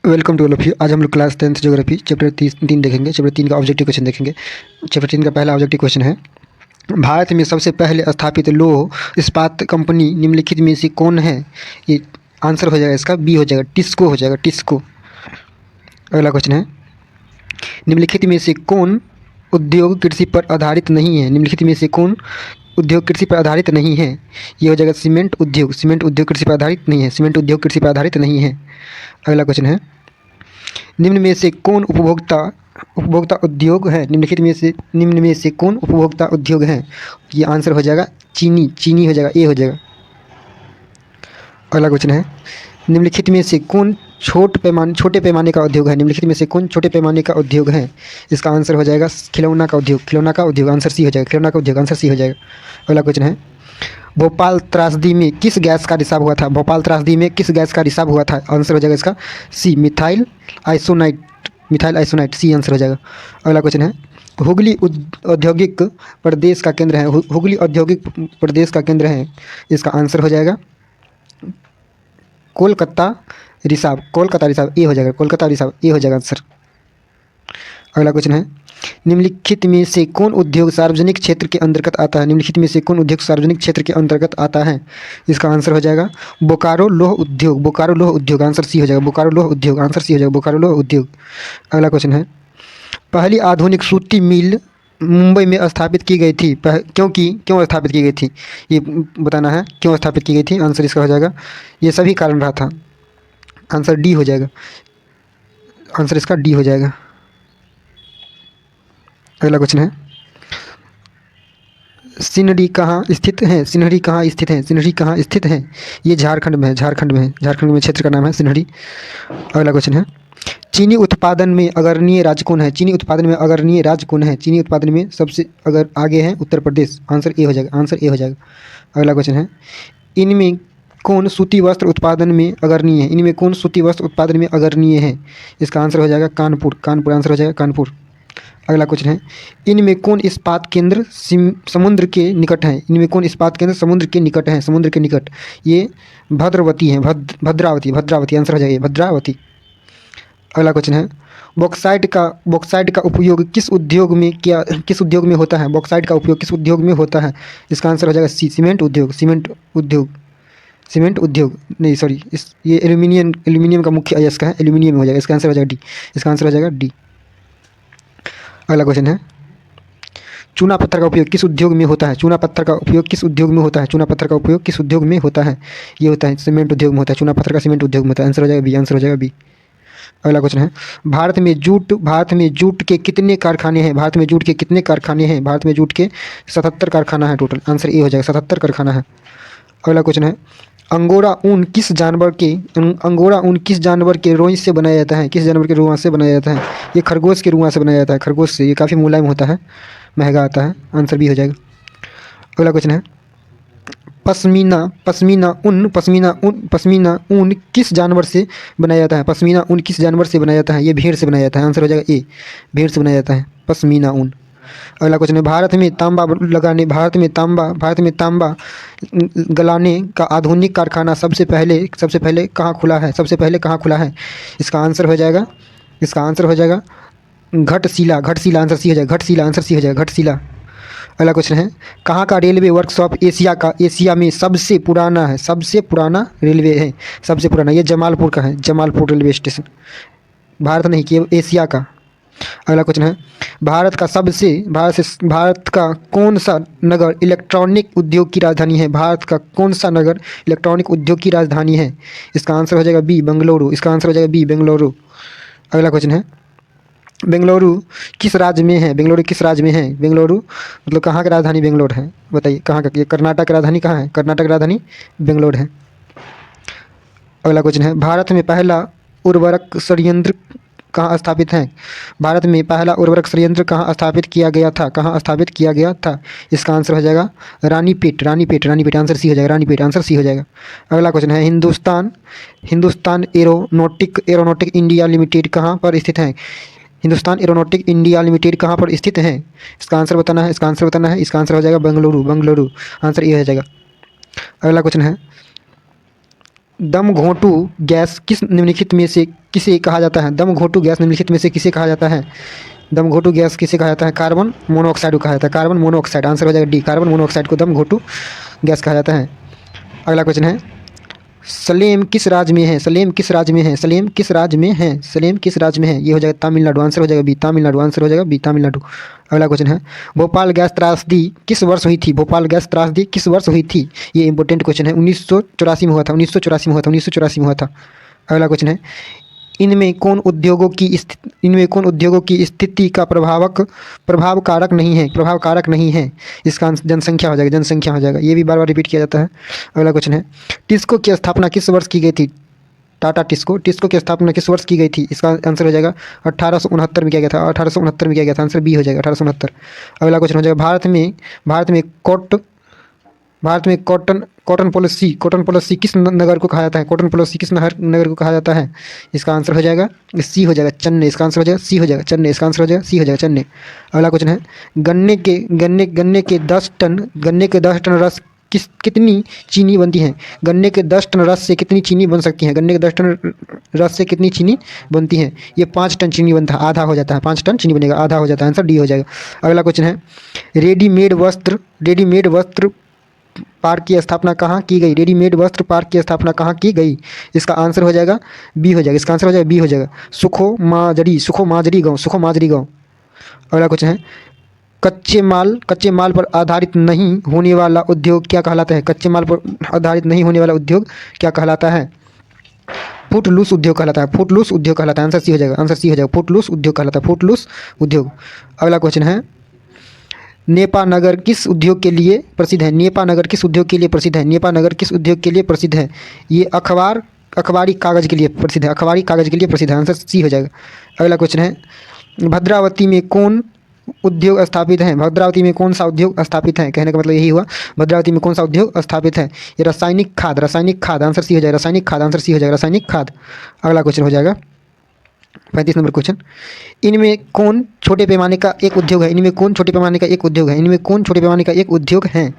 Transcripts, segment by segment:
Welcome to all of you. आज हम लोग क्लास 10th ज्योग्राफी चैप्टर 3 देखेंगे। चैप्टर 3 का ऑब्जेक्टिव क्वेश्चन देखेंगे। चैप्टर 3 का पहला ऑब्जेक्टिव क्वेश्चन है, भारत में सबसे पहले स्थापित लौह इस्पात कंपनी निम्नलिखित में से कौन है? ये आंसर हो जाएगा इसका बी हो जाएगा, टिस्को हो जाएगा, टिस्को। अगला क्वेश्चन है, निम्नलिखित में से कौन उद्योग कृषि पर आधारित नहीं है? निम्नलिखित में से कौन उद्योग कृषि पर आधारित नहीं है? ये हो जाएगा सीमेंट उद्योग। सीमेंट उद्योग कृषि पर आधारित नहीं है, सीमेंट उद्योग कृषि पर आधारित नहीं है। अगला क्वेश्चन है, निम्न में से कौन उपभोक्ता उपभोक्ता उद्योग है? निम्न में से कौन उपभोक्ता उद्योग है? ये आंसर हो जाएगा चीनी, चीनी हो जाएगा, ए हो जाएगा। अगला क्वेश्चन है, निम्नलिखित में से कौन छोटे पैमाने का उद्योग है? निम्नलिखित में से कौन छोटे पैमाने का उद्योग है? इसका आंसर हो जाएगा खिलौना का उद्योग, खिलौना का उद्योग, आंसर सी हो जाएगा, खिलौना का उद्योग, आंसर सी हो जाएगा। अगला क्वेश्चन है, भोपाल त्रासदी में किस गैस का रिसाव हुआ था? भोपाल त्रासदी में किस गैस का रिसाव हुआ था? आंसर हो जाएगा इसका सी, मिथाइल आइसोनाइट, मिथाइल आइसोनाइट, सी आंसर हो जाएगा। अगला क्वेश्चन है, हुगली औद्योगिक प्रदेश का केंद्र है। हुगली औद्योगिक प्रदेश का केंद्र है, इसका आंसर हो जाएगा कोलकाता रिसाव, कोलकाता रिसाव, ए हो जाएगा, कोलकाता रिसाव, ए हो जाएगा आंसर। अगला क्वेश्चन है, निम्नलिखित में से कौन उद्योग सार्वजनिक क्षेत्र के अंतर्गत आता है? निम्नलिखित में से कौन उद्योग सार्वजनिक क्षेत्र के अंतर्गत आता है? इसका आंसर हो जाएगा बोकारो लौह उद्योग, बोकारो लौह उद्योग, आंसर सी हो जाएगा, बोकारो लौह उद्योग, आंसर सी हो जाएगा, बोकारो लौह उद्योग। अगला क्वेश्चन है, पहली आधुनिक सूती मिल मुंबई में स्थापित की गई थी, क्यों स्थापित की गई थी? ये बताना है, क्यों स्थापित की गई थी? आंसर इसका हो जाएगा, ये सभी कारण रहा था, आंसर डी हो जाएगा, आंसर इसका डी हो जाएगा। अगला क्वेश्चन है, सिन्हरी कहाँ स्थित है? सिन्हरी कहाँ स्थित है? सिन्हरी कहाँ स्थित है? ये झारखंड में है, झारखंड में है, झारखंड में क्षेत्र का नाम है सिन्हरी। अगला क्वेश्चन है, चीनी उत्पादन में अग्रणीय राज्य कौन है? चीनी उत्पादन में अग्रणीय राज्य कौन है? चीनी उत्पादन में सबसे अगर आगे है उत्तर प्रदेश, आंसर ए हो जाएगा, आंसर ए हो जाएगा। अगला क्वेश्चन है, इनमें कौन सूती वस्त्र उत्पादन में अग्रणीय है? इनमें कौन सूती वस्त्र उत्पादन में अग्रणीय है? इसका आंसर हो जाएगा कानपुर, कानपुर, आंसर हो जाएगा कानपुर। अगला क्वेश्चन है, इनमें कौन इस्पात केंद्र समुद्र के निकट है? इनमें कौन इस्पात केंद्र समुद्र के निकट है? समुद्र के निकट, ये भद्रावती है, भद्रावती, भद्रावती, आंसर हो जाएगा भद्रावती। अगला क्वेश्चन है, बॉक्साइट का उपयोग किस उद्योग में होता है? बॉक्साइट का उपयोग किस उद्योग में होता है? इसका आंसर हो जाएगा सी, सीमेंट उद्योग, सीमेंट उद्योग, सीमेंट उद्योग नहीं सॉरी, ये एल्यूमिनियम का मुख्य अयस्क है, एल्यूमिनियम हो जाएगा, इसका आंसर हो जाएगा डी, इसका आंसर हो जाएगा डी। अगला क्वेश्चन है, चूना पत्थर का उपयोग किस उद्योग में होता है? चूना पत्थर का उपयोग किस उद्योग में होता है? चूना पत्थर का उपयोग किस उद्योग में होता है? ये होता है सीमेंट उद्योग में होता है, चूना पत्थर का सीमेंट उद्योग में होता है, आंसर हो जाएगा बी, आंसर हो जाएगा बी। अगला क्वेश्चन है, भारत में जूट के कितने कारखाने हैं? भारत में जूट के कितने कारखाने हैं? भारत में जूट के 77 कारखाना है टोटल, आंसर ए हो जाएगा, 77 कारखाना है। अगला क्वेश्चन है, अंगोरा ऊन किस जानवर के रोई से बनाया जाता है? किस जानवर के रुआ से बनाया जाता है? ये खरगोश के रुआ से बनाया जाता है, खरगोश से, ये काफ़ी मुलायम होता है, महंगा आता है, आंसर भी हो जाएगा। अगला क्वेश्चन है, पश्मीना ऊन किस जानवर से बनाया जाता है? पश्मीना ऊन किस जानवर से बनाया जाता है? ये भेड़ से बनाया जाता है, आंसर हो जाएगा ए, भेड़ से बनाया जाता है पश्मीना ऊन। अगला क्वेश्चन है, भारत में तांबा गलाने का आधुनिक कारखाना सबसे पहले कहाँ खुला है? सबसे पहले कहाँ खुला है? इसका आंसर हो जाएगा घटशिला, आंसर सी हो जाएगा, घटशिला, आंसर सी हो जाएगा, घटशिला। अगला क्वेश्चन है, कहाँ का रेलवे वर्कशॉप एशिया में सबसे पुराना है? सबसे पुराना रेलवे है, सबसे पुराना, ये जमालपुर का है, जमालपुर रेलवे स्टेशन, भारत नहीं केवल एशिया का। अगला क्वेश्चन है, भारत का कौन सा नगर इलेक्ट्रॉनिक उद्योग की राजधानी है? भारत का कौन सा नगर इलेक्ट्रॉनिक उद्योग की राजधानी है? इसका आंसर हो जाएगा बी, बेंगलुरु, इसका आंसर हो जाएगा बी, बेंगलुरु। अगला क्वेश्चन है, बेंगलुरु किस राज्य में है? बेंगलुरु किस राज्य में है? बेंगलुरु मतलब कहाँ की राजधानी बेंगलोर है? बताइए कहाँ का, ये कर्नाटक की राजधानी कहाँ है? कर्नाटक की राजधानी बेंगलोर है। अगला क्वेश्चन है, भारत में पहला उर्वरक संयंत्र कहाँ स्थापित है? भारत में पहला उर्वरक संयंत्र कहाँ स्थापित किया गया था? कहाँ स्थापित किया गया था? इसका आंसर हो जाएगा रानीपेट, आंसर सी हो जाएगा, रानीपेट, आंसर सी हो जाएगा। अगला क्वेश्चन है, हिंदुस्तान एरोनॉटिक इंडिया लिमिटेड कहाँ पर स्थित है? हिंदुस्तान एरोनॉटिक इंडिया लिमिटेड कहाँ पर स्थित है? इसका आंसर बताना है, इसका आंसर हो जाएगा बेंगलुरु, आंसर ये हो जाएगा। अगला क्वेश्चन है, दम घोंटू गैस किस निम्नलिखित में से किसे कहा जाता है? दम घोंटू गैस निम्नलिखित में से किसे कहा जाता है? दम घोंटू गैस किसे कहा जाता है? कार्बन मोनोऑक्साइड को कहा जाता है। कार्बन मोनोऑक्साइड, आंसर हो जाएगा डी, कार्बन मोनोऑक्साइड को दम घोंटू गैस कहा जाता है। अगला क्वेश्चन है, सलेम किस राज्य में है? सलेम किस राज्य में है? सलेम किस राज्य में है? सलेम किस राज्य में है? ये हो जाएगा तमिलनाडु, आंसर हो जाएगा बी, तमिलनाडु, आंसर हो जाएगा बी, तमिलनाडु। अगला क्वेश्चन है, भोपाल गैस त्रासदी किस वर्ष हुई थी? भोपाल गैस त्रासदी किस वर्ष हुई थी? ये इंपॉर्टेंट क्वेश्चन है। 1984 में हुआ था, 1984 में हुआ था, 1984 में हुआ था। अगला क्वेश्चन है, इनमें कौन उद्योगों की स्थिति का प्रभाव कारक नहीं है? प्रभाव कारक नहीं है, इसका आंसर जनसंख्या हो जाएगा, जनसंख्या हो जाएगा। ये भी बार बार रिपीट किया जाता है। अगला क्वेश्चन है, टिस्को की स्थापना किस वर्ष की गई थी? टाटा टिस्को, टिस्को की स्थापना किस वर्ष की गई थी? इसका आंसर हो जाएगा 1869 में किया गया था, 1869 में किया गया था, आंसर बी हो जाएगा 1869। अगला क्वेश्चन हो जाएगा, भारत में कॉटन पॉलिसी किस नगर को कहा जाता है? कॉटन पॉलिसी किस नगर को कहा जाता है? इसका आंसर हो जाएगा सी, हो जाएगा चेन्नई, इसका आंसर हो जाएगा सी, हो जाएगा चेन्नई, इसका आंसर हो जाएगा सी, हो जाएगा चेन्नई। अगला क्वेश्चन है, गन्ने के 10 टन रस कितनी चीनी बनती है? गन्ने के 10 टन रस से कितनी चीनी बन सकती है? गन्ने के 10 टन रस से कितनी चीनी बनती है? ये 5 टन चीनी बनता है, आधा हो जाता है, 5 टन चीनी बनेगा, आधा हो जाता है, आंसर डी हो जाएगा। अगला क्वेश्चन है, रेडीमेड वस्त्र पार्क की स्थापना कहाँ की गई? रेडीमेड वस्त्र पार्क की स्थापना कहाँ की गई? इसका आंसर हो जाएगा बी, हो जाएगा, इसका आंसर हो जाएगा बी, हो जाएगा सुखो माजरी गाँव। अगला क्वेश्चन है, कच्चे माल पर आधारित नहीं होने वाला उद्योग क्या कहलाता है? कच्चे माल पर आधारित नहीं होने वाला उद्योग क्या कहलाता है? फुटलूस उद्योग कहलाता है, फुटलूस उद्योग कहलाता है, आंसर सी हो जाएगा, आंसर सी हो जाएगा, फुटलूस उद्योग कहलाता है, फुटलूस उद्योग। अगला क्वेश्चन है, नेपा नगर किस उद्योग के लिए प्रसिद्ध है? नेपा नगर किस उद्योग के लिए प्रसिद्ध है? नेपा नगर किस उद्योग के लिए प्रसिद्ध है? ये अखबारी कागज़ के लिए प्रसिद्ध है, अखबारी कागज़ के लिए प्रसिद्ध है, आंसर सी हो जाएगा। अगला क्वेश्चन है, भद्रावती में कौन उद्योग स्थापित है? भद्रावती में कौन सा उद्योग स्थापित है? कहने का मतलब यही हुआ, भद्रावती में कौन सा उद्योग स्थापित है? ये रासायनिक खाद, आंसर सी हो जाएगा, रासायनिक खाद, आंसर सी हो जाएगा, रासायनिक खाद। अगला क्वेश्चन हो जाएगा 35 नंबर क्वेश्चन, इनमें कौन छोटे पैमाने का एक उद्योग है? इनमें कौन छोटे पैमाने का एक उद्योग है? इनमें कौन छोटे पैमाने का एक उद्योग है?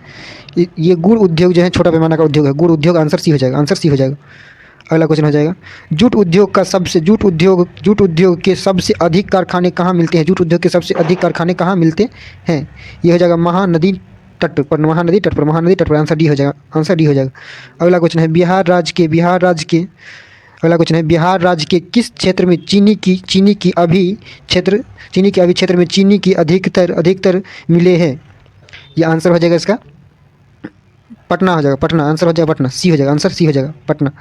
ये गुड़ उद्योग जो है छोटा पैमाने का उद्योग है, गुड़ उद्योग, आंसर सी हो जाएगा, आंसर सी हो जाएगा। अगला क्वेश्चन हो जाएगा, जूट उद्योग के सबसे अधिक कारखाने कहाँ मिलते हैं? जूट उद्योग के सबसे अधिक कारखाने कहाँ मिलते हैं? ये हो जाएगा महानदी तट पर, महानदी तट पर, आंसर डी हो जाएगा, आंसर डी हो जाएगा। अगला क्वेश्चन है, बिहार राज्य के किस क्षेत्र में चीनी की अभी क्षेत्र में चीनी की अधिकतर मिले हैं? ये आंसर हो जाएगा इसका पटना हो जाएगा, पटना, आंसर हो जाएगा पटना, सी हो जाएगा, आंसर सी हो जाएगा पटना।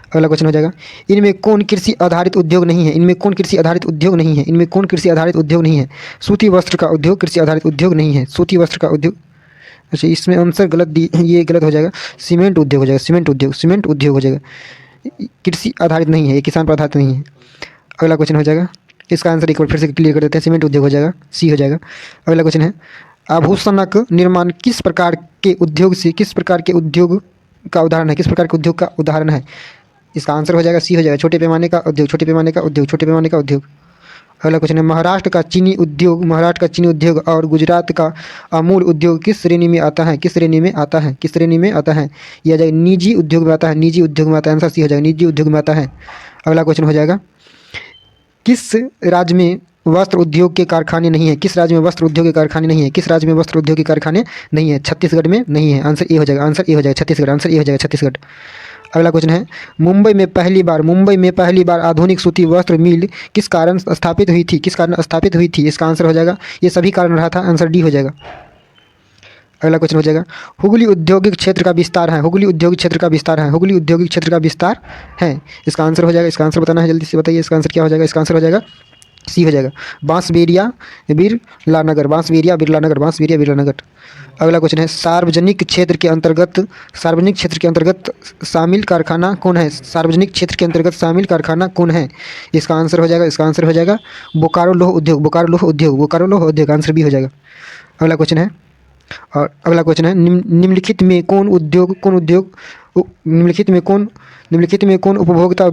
अगला क्वेश्चन हो जाएगा, इनमें कौन कृषि आधारित उद्योग नहीं है? इनमें कौन कृषि आधारित उद्योग नहीं है? इनमें कौन कृषि आधारित उद्योग नहीं है? सूती वस्त्र का उद्योग कृषि आधारित उद्योग नहीं है, सूती वस्त्र का उद्योग। अच्छा, इसमें आंसर गलत दी, ये गलत हो जाएगा, सीमेंट उद्योग हो जाएगा, सीमेंट उद्योग हो जाएगा, कृषि आधारित नहीं है, ये किसान पर आधारित नहीं है। अगला क्वेश्चन हो जाएगा, इसका आंसर एक बार फिर से क्लियर कर देते हैं, सीमेंट उद्योग हो जाएगा, सी हो जाएगा। अगला क्वेश्चन है, आभूषणक निर्माण किस प्रकार के उद्योग का उदाहरण है? किस प्रकार के उद्योग का उदाहरण है? इसका आंसर हो जाएगा सी हो जाएगा, छोटे पैमाने का उद्योग। अगला क्वेश्चन है, महाराष्ट्र का चीनी उद्योग और गुजरात का अमूल उद्योग किस श्रेणी में आता है? यह आ जाएगा निजी उद्योग में आता है, आंसर सी हो जाएगा, निजी उद्योग में आता है। अगला क्वेश्चन हो जाएगा, किस राज्य में वस्त्र उद्योग के कारखाने नहीं है? छत्तीसगढ़ में नहीं है, आंसर ए हो जाएगा, छत्तीसगढ़। अगला क्वेश्चन है, मुंबई में पहली बार आधुनिक सूती वस्त्र मिल किस कारण स्थापित हुई थी? इसका आंसर हो जाएगा, ये सभी कारण रहा था, आंसर डी हो जाएगा। अगला क्वेश्चन हो जाएगा, हुगली औद्योगिक क्षेत्र का विस्तार है, इसका आंसर हो जाएगा, इसका आंसर बताना है, जल्दी से बताइए, इसका आंसर क्या हो जाएगा? इसका आंसर हो जाएगा सी हो जाएगा, बांसबेरिया बिरला नगर। अगला क्वेश्चन है, सार्वजनिक क्षेत्र के अंतर्गत शामिल कारखाना कौन है? इसका आंसर हो जाएगा बोकारो लोह उद्योग, आंसर भी हो जाएगा। अगला क्वेश्चन है, निम्नलिखित में कौन उपभोक्ता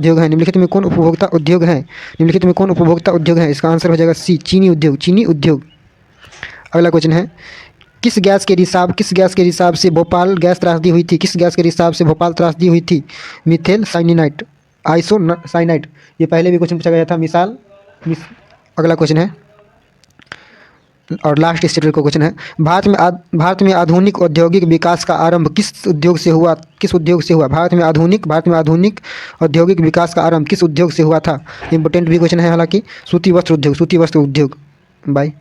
उद्योग है? इसका आंसर हो जाएगा सी, चीनी उद्योग। अगला क्वेश्चन है, किस गैस के रिसाव से भोपाल गैस त्रासदी हुई थी? किस गैस के रिसाव से भोपाल त्रासदी हुई थी? Methyl cyanide, isocyanide. ये पहले भी क्वेश्चन पूछा गया था। अगला क्वेश्चन है और लास्ट इस चैप्टर का क्वेश्चन है, भारत में आधुनिक औद्योगिक विकास का आरंभ किस उद्योग से हुआ? भारत में आधुनिक औद्योगिक विकास का आरंभ किस उद्योग से हुआ था? इंपॉर्टेंट भी क्वेश्चन है हालांकि। सूती वस्त्र उद्योग। बाय।